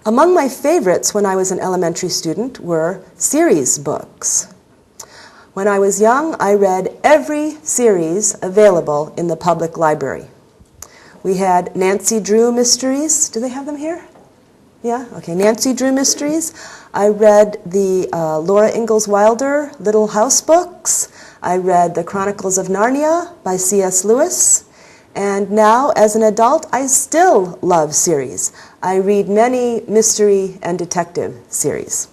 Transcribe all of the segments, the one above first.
Among my favorites when I was an elementary student were series books. When I was young, I read every series available in the public library. We had Nancy Drew mysteries. Do they have them here? Yeah? Okay, Nancy Drew mysteries. I read the Laura Ingalls Wilder Little House books. I read The Chronicles of Narnia by C.S. Lewis. And now, as an adult, I still love series. I read many mystery and detective series.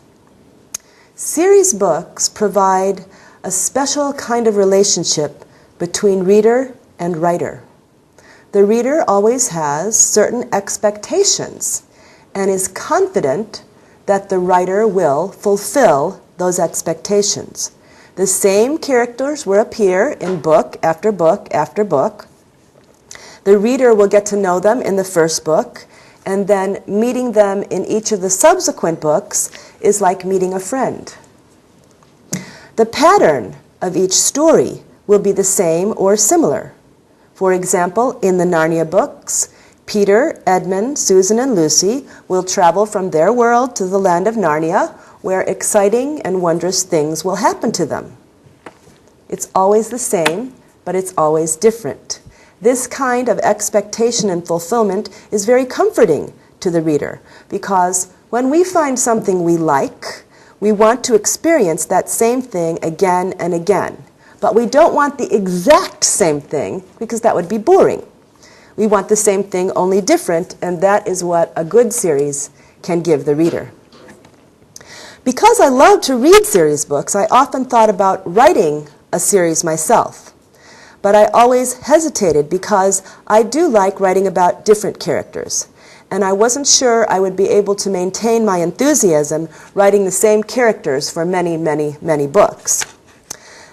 Series books provide a special kind of relationship between reader and writer. The reader always has certain expectations and is confident that the writer will fulfill those expectations. The same characters will appear in book after book after book. The reader will get to know them in the first book, and then meeting them in each of the subsequent books is like meeting a friend. The pattern of each story will be the same or similar. For example, in the Narnia books, Peter, Edmund, Susan, and Lucy will travel from their world to the land of Narnia, where exciting and wondrous things will happen to them. It's always the same, but it's always different. This kind of expectation and fulfillment is very comforting to the reader, because when we find something we like, we want to experience that same thing again and again. But we don't want the exact same thing, because that would be boring. We want the same thing, only different, and that is what a good series can give the reader. Because I love to read series books, I often thought about writing a series myself. But I always hesitated because I do like writing about different characters. And I wasn't sure I would be able to maintain my enthusiasm writing the same characters for many, many, many books.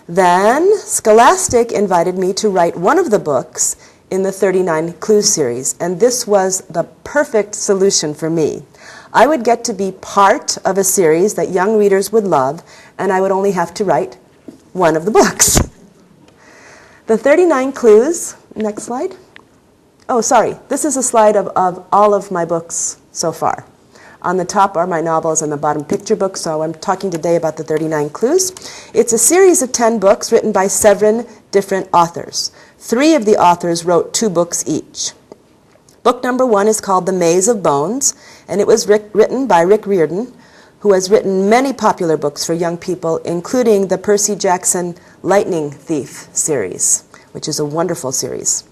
Then Scholastic invited me to write one of the books in the 39 Clues series, and this was the perfect solution for me. I would get to be part of a series that young readers would love, and I would only have to write one of the books. The 39 Clues, next slide. Oh, sorry, this is a slide of all of my books so far. On the top are my novels and the bottom picture books, so I'm talking today about the 39 Clues. It's a series of 10 books written by 7 different authors. 3 of the authors wrote 2 books each. Book number 1 is called The Maze of Bones, and it was written by Rick Riordan, who has written many popular books for young people, including the Percy Jackson Lightning Thief series, which is a wonderful series.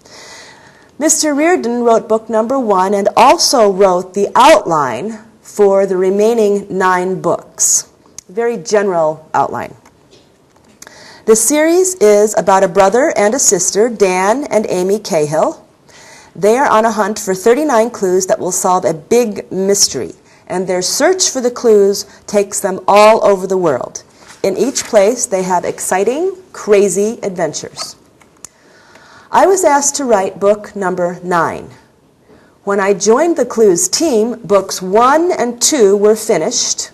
Mr. Riordan wrote book number 1 and also wrote the outline for the remaining 9 books. Very general outline. The series is about a brother and a sister, Dan and Amy Cahill. They are on a hunt for 39 clues that will solve a big mystery, and their search for the clues takes them all over the world. In each place, they have exciting, crazy adventures. I was asked to write book number 9. When I joined the Clues team, books 1 and 2 were finished.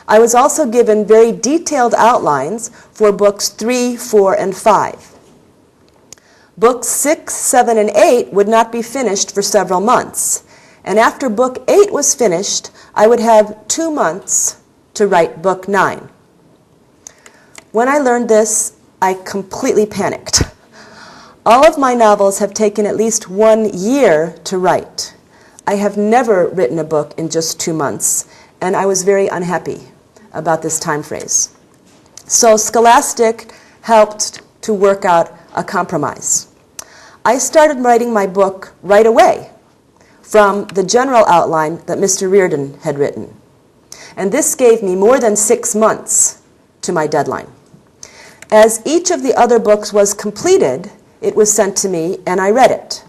I was also given very detailed outlines for books 3, 4, and 5. Books 6, 7, and 8 would not be finished for several months. And after book 8 was finished, I would have 2 months to write book 9. When I learned this, I completely panicked. All of my novels have taken at least 1 year to write. I have never written a book in just 2 months, and I was very unhappy about this time phrase. So Scholastic helped to work out a compromise. I started writing my book right away from the general outline that Mr. Riordan had written. And this gave me more than 6 months to my deadline. As each of the other books was completed, it was sent to me and I read it.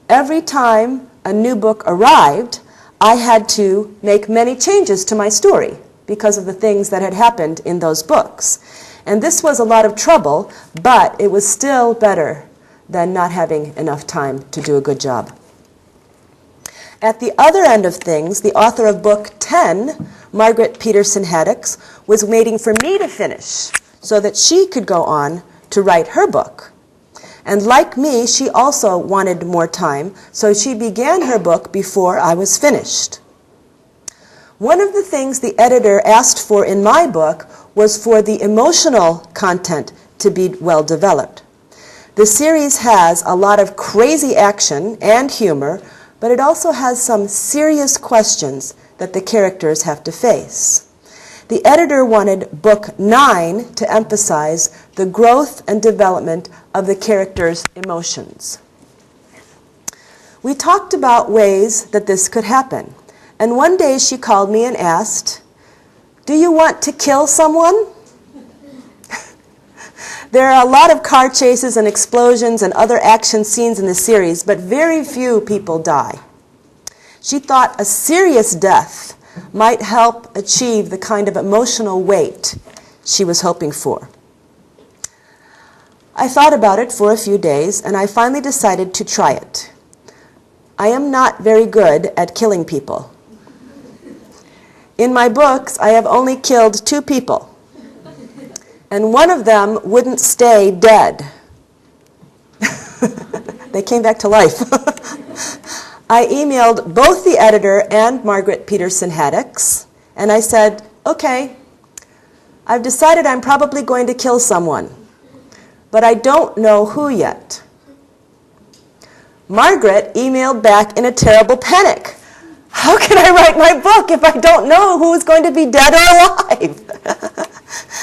Every time a new book arrived, I had to make many changes to my story because of the things that had happened in those books. And this was a lot of trouble, but it was still better than not having enough time to do a good job. At the other end of things, the author of book 10, Margaret Peterson Haddocks, was waiting for me to finish so that she could go on to write her book. And like me, she also wanted more time, so she began her book before I was finished. One of the things the editor asked for in my book was for the emotional content to be well developed. The series has a lot of crazy action and humor, but it also has some serious questions that the characters have to face. The editor wanted Book 9 to emphasize the growth and development of the characters' emotions. We talked about ways that this could happen, and one day she called me and asked, "Do you want to kill someone?" There are a lot of car chases and explosions and other action scenes in the series, but very few people die. She thought a serious death might help achieve the kind of emotional weight she was hoping for. I thought about it for a few days, and I finally decided to try it. I am not very good at killing people. In my books, I have only killed 2 people. And one of them wouldn't stay dead. They came back to life. I emailed both the editor and Margaret Peterson Haddix, and I said, "Okay, I've decided I'm probably going to kill someone, but I don't know who yet." Margaret emailed back in a terrible panic. "How can I write my book if I don't know who's going to be dead or alive?"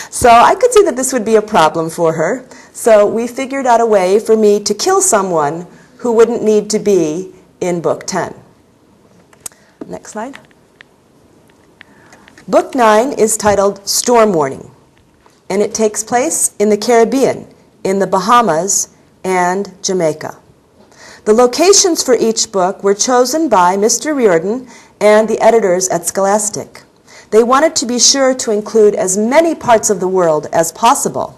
So I could see that this would be a problem for her. So we figured out a way for me to kill someone who wouldn't need to be in Book 10. Next slide. Book 9 is titled Storm Warning, and it takes place in the Caribbean, in the Bahamas, and Jamaica. The locations for each book were chosen by Mr. Riordan and the editors at Scholastic. They wanted to be sure to include as many parts of the world as possible.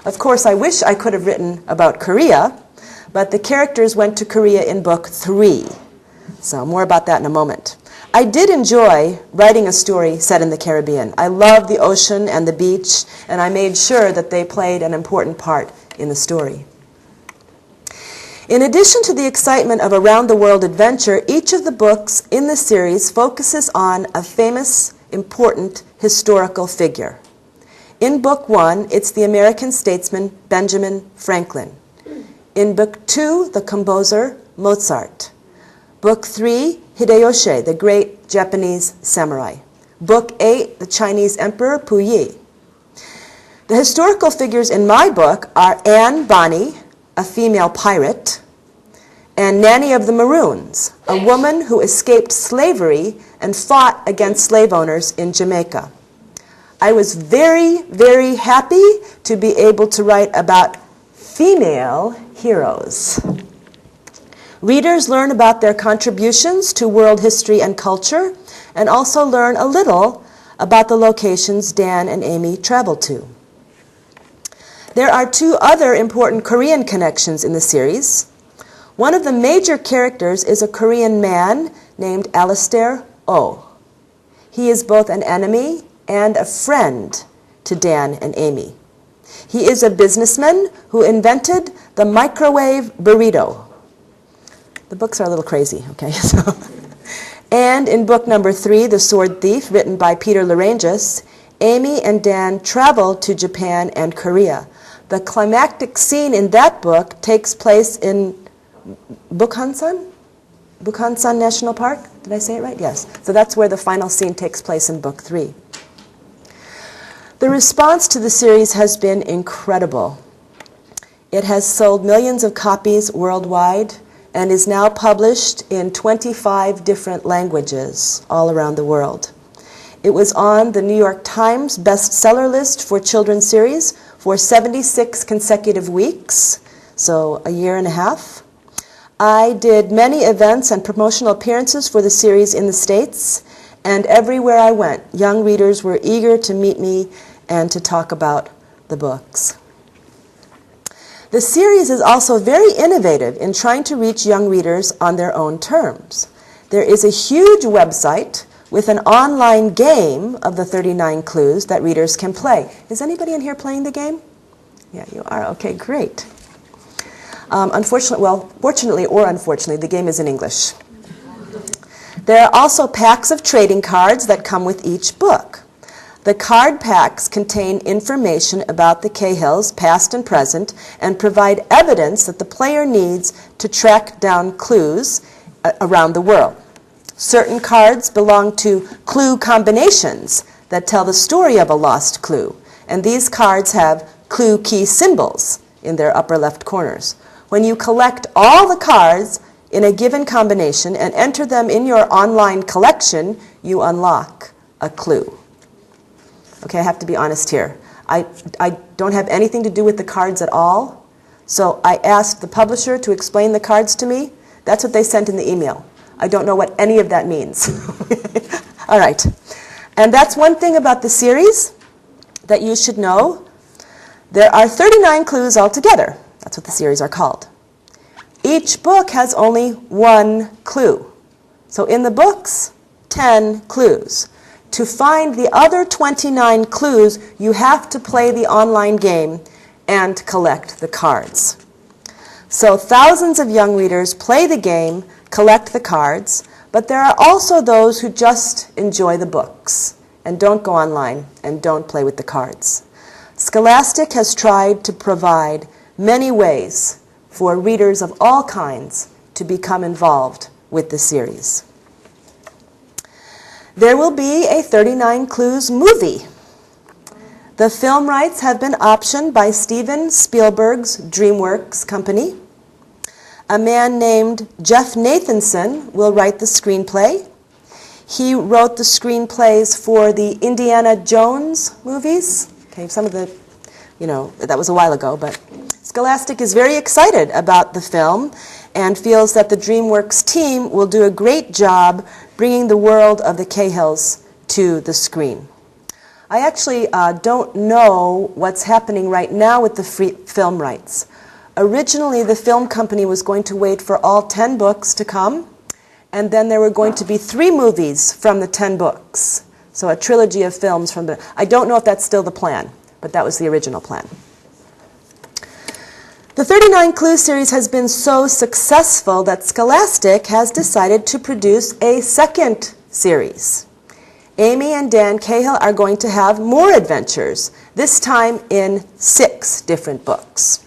Of course, I wish I could have written about Korea, but the characters went to Korea in Book 3. So more about that in a moment. I did enjoy writing a story set in the Caribbean. I love the ocean and the beach, and I made sure that they played an important part in the story. In addition to the excitement of around-the-world adventure, each of the books in the series focuses on a famous, important historical figure. In Book 1, it's the American statesman Benjamin Franklin. In Book 2, the composer Mozart. Book 3, Hideyoshi, the great Japanese samurai. Book 8, the Chinese Emperor Puyi. The historical figures in my book are Anne Bonny, a female pirate, and Nanny of the Maroons, a woman who escaped slavery and fought against slave owners in Jamaica. I was very, very happy to be able to write about female heroes. Readers learn about their contributions to world history and culture, and also learn a little about the locations Dan and Amy traveled to. There are 2 other important Korean connections in the series. One of the major characters is a Korean man named Alistair Oh. He is both an enemy and a friend to Dan and Amy. He is a businessman who invented the microwave burrito. The books are a little crazy, okay? And in book number 3, The Sword Thief, written by Peter Larangis, Amy and Dan travel to Japan and Korea. The climactic scene in that book takes place in Bukhansan National Park. Did I say it right? Yes. So that's where the final scene takes place in Book 3. The response to the series has been incredible. It has sold millions of copies worldwide and is now published in 25 different languages all around the world. It was on the New York Times bestseller list for children's series for 76 consecutive weeks, so a year and a half. I did many events and promotional appearances for the series in the States, and everywhere I went, young readers were eager to meet me and to talk about the books. The series is also very innovative in trying to reach young readers on their own terms. There is a huge website with an online game of the 39 clues that readers can play. Is anybody in here playing the game? Yeah, you are. Okay, great. Fortunately or unfortunately, the game is in English. There are also packs of trading cards that come with each book. The card packs contain information about the Cahills, past and present, and provide evidence that the player needs to track down clues around the world. Certain cards belong to clue combinations that tell the story of a lost clue, and these cards have clue key symbols in their upper left corners. When you collect all the cards in a given combination and enter them in your online collection, you unlock a clue. Okay, I have to be honest here. I don't have anything to do with the cards at all, so I asked the publisher to explain the cards to me. That's what they sent in the email. I don't know what any of that means. All right. And that's one thing about the series that you should know. There are 39 clues altogether. That's what the series are called. Each book has only one clue. So in the books, 10 clues. To find the other 29 clues, you have to play the online game and collect the cards. So thousands of young readers play the game, collect the cards, but there are also those who just enjoy the books and don't go online and don't play with the cards. Scholastic has tried to provide many ways for readers of all kinds to become involved with the series. There will be a 39 Clues movie. The film rights have been optioned by Steven Spielberg's DreamWorks company. A man named Jeff Nathanson will write the screenplay. He wrote the screenplays for the Indiana Jones movies. Okay, some of the, that was a while ago, but Scholastic is very excited about the film and feels that the DreamWorks team will do a great job bringing the world of the Cahills to the screen. I actually don't know what's happening right now with the film rights. Originally, the film company was going to wait for all 10 books to come, and then there were going to be 3 movies from the 10 books. So a trilogy of films from the... I don't know if that's still the plan, but that was the original plan. The 39 Clues series has been so successful that Scholastic has decided to produce a second series. Amy and Dan Cahill are going to have more adventures, this time in 6 different books.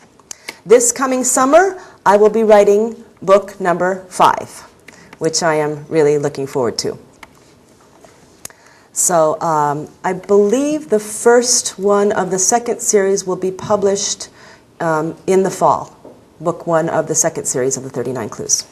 This coming summer, I will be writing book number 5, which I am really looking forward to. So I believe the first one of the second series will be published in the fall, book 1 of the second series of the 39 Clues.